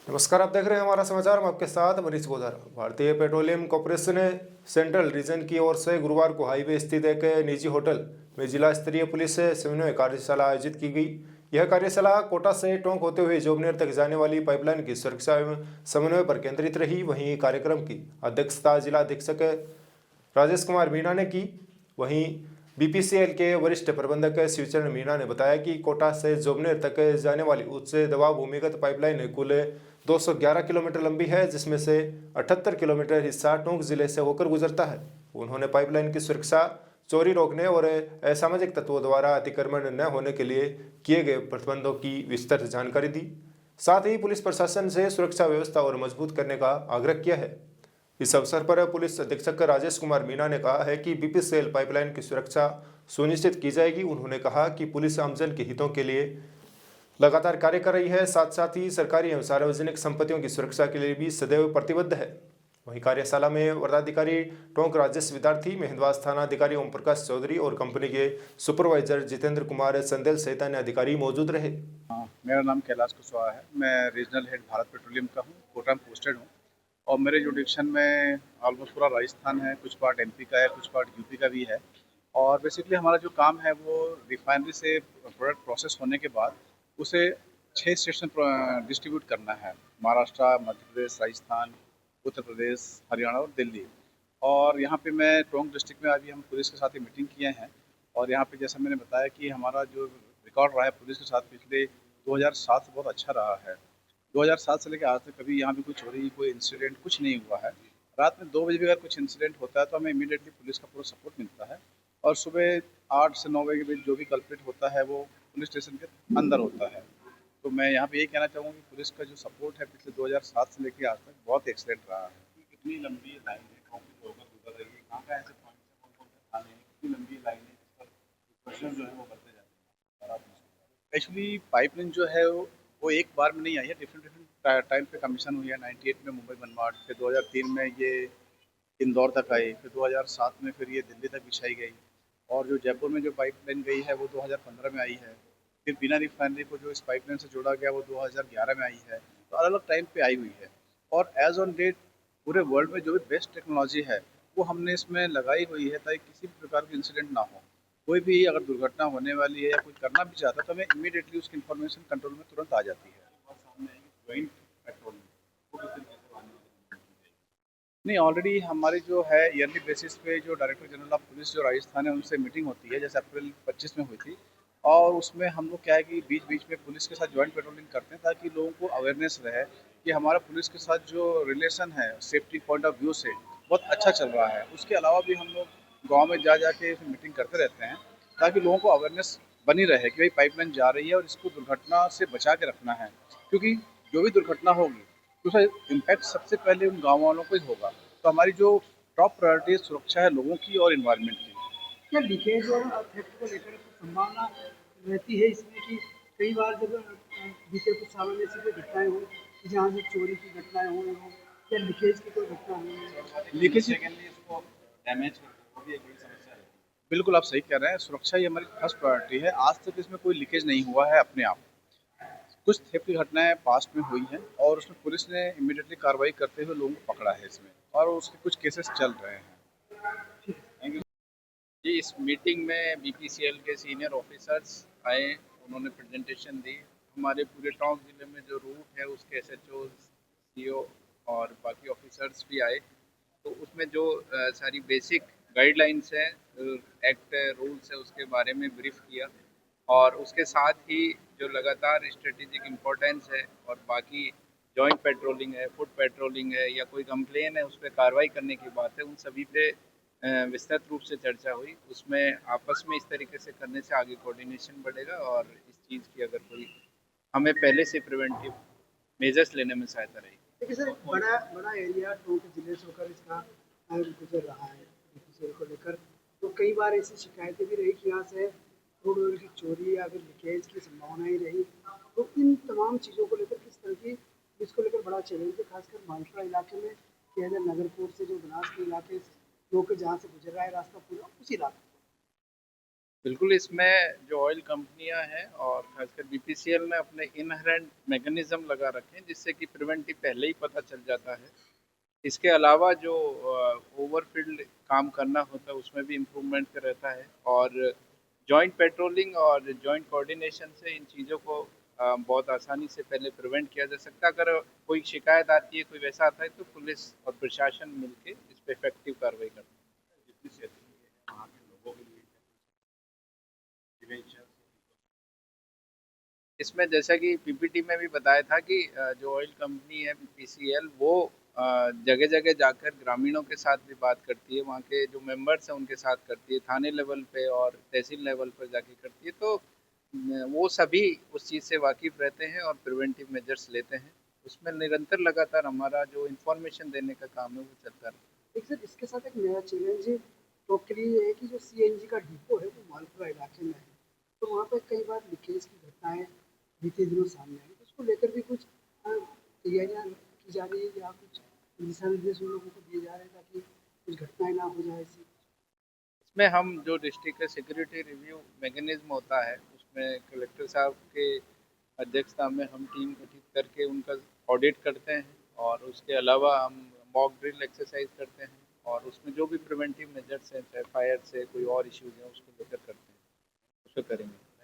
नमस्कार, आप देख रहे हैं हमारा समाचार। मैं आपके साथ मनीष गोधर। भारतीय पेट्रोलियम कॉर्पोरेशन ने सेंट्रल रीजन की ओर से गुरुवार को हाईवे स्थित एक निजी होटल में जिला स्तरीय पुलिस समन्वय कार्यशाला आयोजित की गई। यह कार्यशाला कोटा से टोंक होते हुए जोबनेर तक जाने वाली पाइपलाइन की सुरक्षा एवं समन्वय पर केंद्रित रही। वहीं कार्यक्रम की अध्यक्षता जिला अधीक्षक राजेश कुमार मीणा ने की। वहीं बीपीसीएल के वरिष्ठ प्रबंधक शिवचरण मीणा ने बताया कि कोटा से जोबनेर तक जाने वाली उच्च दबाव भूमिगत पाइपलाइन कुल 211 किलोमीटर लंबी है, जिसमें से 78 किलोमीटर हिस्सा टोंक जिले से होकर गुजरता है। उन्होंने पाइपलाइन की सुरक्षा, चोरी रोकने और असामाजिक तत्वों द्वारा अतिक्रमण न होने के लिए किए गए प्रबंधों की विस्तृत जानकारी दी। साथ ही पुलिस प्रशासन से सुरक्षा व्यवस्था और मजबूत करने का आग्रह किया है। इस अवसर पर पुलिस अधीक्षक राजेश कुमार मीणा ने कहा है कि बीपीसीएल पाइपलाइन की सुरक्षा सुनिश्चित की जाएगी। उन्होंने कहा कि पुलिस आमजन के हितों के लिए लगातार कार्य कर रही है, साथ साथ ही सरकारी एवं सार्वजनिक संपत्तियों की सुरक्षा के लिए भी सदैव प्रतिबद्ध है। वहीं कार्यशाला में वरिष्ठाधिकारी टोंक राजेश विद्यार्थी, मेहंदवास थाना अधिकारी ओम प्रकाश चौधरी और कंपनी के सुपरवाइजर जितेंद्र कुमार संदेल सहित अन्य अधिकारी मौजूद रहे। मेरा नाम कैलाश कुशवाहा है। मैं रीजनल हेड भारत पेट्रोलियम का हूँ। कोटा में पोस्टेड हूँ और मेरे जुडिक्शन में ऑलमोस्ट पूरा राजस्थान है, कुछ पार्ट एमपी का है, कुछ पार्ट यूपी का भी है। और बेसिकली हमारा जो काम है वो रिफाइनरी से प्रोडक्ट प्रोसेस होने के बाद उसे 6 स्टेशन डिस्ट्रीब्यूट करना है। महाराष्ट्र, मध्य प्रदेश, राजस्थान, उत्तर प्रदेश, हरियाणा और दिल्ली। और यहाँ पे मैं टोंक डिस्ट्रिक्ट में अभी हम पुलिस के साथ ही मीटिंग किए हैं। और यहाँ पे जैसा मैंने बताया कि हमारा जो रिकॉर्ड रहा है पुलिस के साथ पिछले 2007 से बहुत अच्छा रहा है। 2007 से लेकर आज तक कभी यहाँ पे कोई चोरी, कोई इंसिडेंट कुछ नहीं हुआ है। रात में 2 बजे भी अगर कुछ इंसिडेंट होता है तो हमें इमीडिएटली पुलिस का पूरा सपोर्ट मिलता है। और सुबह 8 से 9 बजे के बीच जो भी कल्प्रिट होता है वो पुलिस स्टेशन के अंदर होता है। तो मैं यहाँ पे यही कहना चाहूँगा कि पुलिस का जो सपोर्ट है पिछले 2007 से लेकर आज तक बहुत एक्सीलेंट रहा है। कितनी लंबी लाइन है, कौन सी होकर गुजर रही है, कहाँ का ऐसे पॉइंट है, कौन कौन से थाने हैं, कितनी लंबी लाइन है, जिस पर क्वेश्चन जो है वो बढ़ते जाते हैं और आप उसको एक्चुअली पाइपलाइन जो है वो एक बार में नहीं आई है, डिफरेंट डिफरेंट टाइम पे कमीशन हुई है। 98 में मुंबई मनमाड, फिर 2003 में ये इंदौर तक आई, फिर 2007 में फिर ये दिल्ली तक बिछाई गई। और जो जयपुर में जो पाइपलाइन गई है वो 2015 में आई है। फिर बिना रिफाइनरी को जो इस पाइपलाइन से जोड़ा गया वो 2011 में आई है। तो अलग अलग टाइम पे आई हुई है। और एज ऑन डेट पूरे वर्ल्ड में जो भी बेस्ट टेक्नोलॉजी है वो हमने इसमें लगाई हुई है ताकि किसी भी प्रकार की इंसिडेंट ना हो। कोई भी अगर दुर्घटना होने वाली है या कुछ करना भी चाहता है तो हमें इमीडिएटली उसकी इन्फॉर्मेशन कंट्रोल में तुरंत आ जाती है। बात सामने आएगी ज्वाइंट पेट्रोलिंग वो किस तरीके से आने वाले हैं। नहीं, ऑलरेडी हमारी जो है ईयरली बेसिस पे जो डायरेक्टर जनरल ऑफ पुलिस जो राजस्थान है उनसे मीटिंग होती है, जैसे अप्रैल 25 में हुई थी। और उसमें हम लोग क्या है कि बीच बीच में पुलिस के साथ जॉइंट पेट्रोलिंग करते हैं ताकि लोगों को अवेयरनेस रहे कि हमारा पुलिस के साथ जो रिलेशन है सेफ्टी पॉइंट ऑफ व्यू से बहुत अच्छा चल रहा है। उसके अलावा भी हम लोग गाँव में जा के मीटिंग करते रहते हैं ताकि लोगों को अवेयरनेस बनी रहे कि भाई पाइपलाइन जा रही है और इसको दुर्घटना से बचा के रखना है। क्योंकि जो भी दुर्घटना होगी तो उसका इम्पैक्ट सबसे पहले उन गाँव वालों को ही होगा। तो हमारी जो टॉप प्रायोरिटी सुरक्षा है लोगों की और इन्वायरमेंट की। क्या लीकेज और थेफ्ट को लेकर संभावना रहती है इसमें कि कई बार जब बीते कुछ सालों में ऐसी कोई घटनाएं हो जहाँ से चोरी की घटनाएं हो या लीकेज की कोई घटना हो? लीकेज सेकेंडली इसको डैमेज कर वो भी एक बड़ी समस्या है। बिल्कुल आप सही कह रहे हैं, सुरक्षा ही हमारी फर्स्ट प्रायोरिटी है। आज तक इसमें कोई लीकेज नहीं हुआ है अपने आप। कुछ थेफ्ट की घटनाएं पास्ट में हुई हैं और उसमें पुलिस ने इमीडिएटली कार्रवाई करते हुए लोगों को पकड़ा है इसमें, और उसके कुछ केसेस चल रहे हैं। जी, इस मीटिंग में बीपीसीएल के सीनियर ऑफिसर्स आए, उन्होंने प्रेजेंटेशन दी। हमारे पूरे टोंक जिले में जो रूट है उसके एसएचओ, सीओ और बाकी ऑफिसर्स भी आए। तो उसमें जो सारी बेसिक गाइडलाइंस हैं, एक्ट है, रूल्स है, उसके बारे में ब्रीफ किया। और उसके साथ ही जो लगातार स्ट्रेटेजिक इम्पोर्टेंस है और बाकी जॉइंट पेट्रोलिंग है, फुट पेट्रोलिंग है या कोई कंप्लेन है उस पर कार्रवाई करने की बात है, उन सभी पे विस्तृत रूप से चर्चा हुई। उसमें आपस में इस तरीके से करने से आगे कोऑर्डिनेशन बढ़ेगा और इस चीज़ की अगर कोई हमें पहले से प्रिवेंटिव मेजर्स लेने में सहायता रहेगी। देखिए सर, बड़ा बड़ा एरिया टोंक जिले से होकर इसका गुजर रहा है बीपीसीएल को लेकर। तो कई बार ऐसी शिकायतें भी रही कि यहाँ से रोड वगैरह की चोरी या फिर लीकेज की संभावनाएं रही। तो इन तमाम चीज़ों को लेकर किस तरह की इसको लेकर बड़ा चैलेंज है, खासकर मालपुरा इलाके में किया जाए, नगरपुर से जो बनास के इलाके लोग जहाँ से गुजर रहा है रास्ता पूरा उस इलाके बिल्कुल, इसमें जो ऑयल कंपनियां हैं और खासकर बीपीसीएल ने अपने इनहेरेंट मैकेनिज्म लगा रखे हैं जिससे कि प्रिवेंटिव पहले ही पता चल जाता है। इसके अलावा जो ओवरफील्ड काम करना होता है उसमें भी इम्प्रूवमेंट रहता है और जॉइंट पेट्रोलिंग और जॉइंट कोऑर्डिनेशन से इन चीज़ों को बहुत आसानी से पहले प्रिवेंट किया जा सकता है। अगर कोई शिकायत आती है, कोई वैसा आता है तो पुलिस और प्रशासन मिलके इस पे इफेक्टिव कार्रवाई करता है। जितनी सेफ्टी है वहाँ के लोगों के लिए प्रिवेंशन। इसमें जैसा कि पीपीटी में भी बताया था कि जो ऑयल कंपनी है बीपीसीएल वो जगह-जगह जाकर ग्रामीणों के साथ भी बात करती है, वहाँ के जो मेंबर्स हैं उनके साथ करती है, थाने लेवल पे और तहसील लेवल पर जाके करती है। तो वो सभी उस चीज़ से वाकिफ़ रहते हैं और प्रिवेंटिव मेजर्स लेते हैं। उसमें निरंतर लगातार हमारा जो इन्फॉर्मेशन देने का काम है वो चलता रहता है। एक सर इसके साथ एक नया चैलेंज टॉप के लिए ये है कि जो सीएनजी का डिपो है वो मालपुरा इलाके में है, तो वहाँ पे कई बार लीकेज की घटनाएं बीते दिनों सामने आई, तो उसको लेकर भी कुछ तैयारियां की जा रही है या कुछ दिशा निर्देश उन लोगों को दिए जा रहे हैं ताकि कुछ घटनाएं ना हो जाए ऐसी। इसमें हम जो डिस्ट्रिक्ट का सिक्योरिटी रिव्यू मैकेनिज्म होता है, उसमें कलेक्टर साहब के अध्यक्षता में हम टीम गठित करके उनका ऑडिट करते हैं और उसके अलावा हम मॉक ड्रिल एक्सरसाइज करते हैं और उसमें जो भी प्रिवेंटिव मेजर्स हैं, चाहे फायर से कोई और इश्यूज हैं, उसको लेकर करते हैं, उसको करेंगे।